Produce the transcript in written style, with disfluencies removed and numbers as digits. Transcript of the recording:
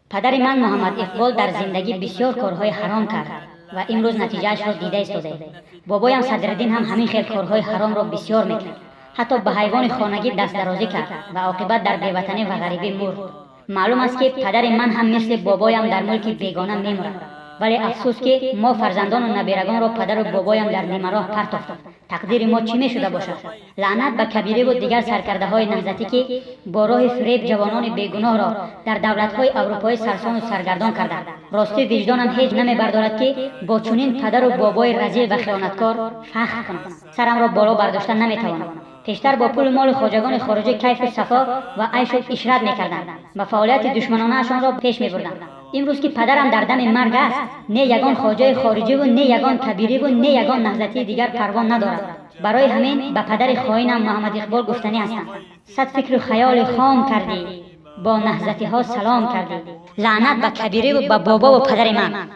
پدر من محمد اقبال در زندگی بسیار کارهای حرام کرد و امروز نتیجهش را دیده ایستاده. بابایم صدرالدین هم همین خیل کارهای حرام را بسیار میکرد. حتی به حیوان خانگی دست درازی کرد و عاقبت در بیوطنی و غریبی مرد. معلوم است که پدر من هم مثل بابایم در ملک بیگانه میمرد. ولی افسوس که ما فرزندان و نبیرگان را پدر و بابایم در نیمه راه پرت افتاد. تقدیر ما چی میشده باشد؟ لعنت به کبیره و دیگر سرکرده های نهضتی که با راه فریب جوانان بیگناه را در دولت های اروپایی سرسان و سرگردان کردند. راستی وجدانم هیچ نمیبردارد که با چنین پدر و بابای رذیل و خیانتکار فخر کنم. سرم را بالا برداشتن نمیتوانم. پیشتر با پول مال خواجگان خارجی کیف و صفا و عیش و عشرت میکردند و فعالیت دشمنانه‌شان را پیش میبردند. امروز که پدرم در دم مرگ است، نه یگان خواجه خارجی و نه یگان کبیری و نه یگان نهضتی دیگر پروا ندارد. برای همین به پدر خائنم محمد اقبال گفتنی هستم: صد فکر و خیال خام کردی، با نهضتی ها سلام کردی. لعنت به کبیری و به بابا و پدر من.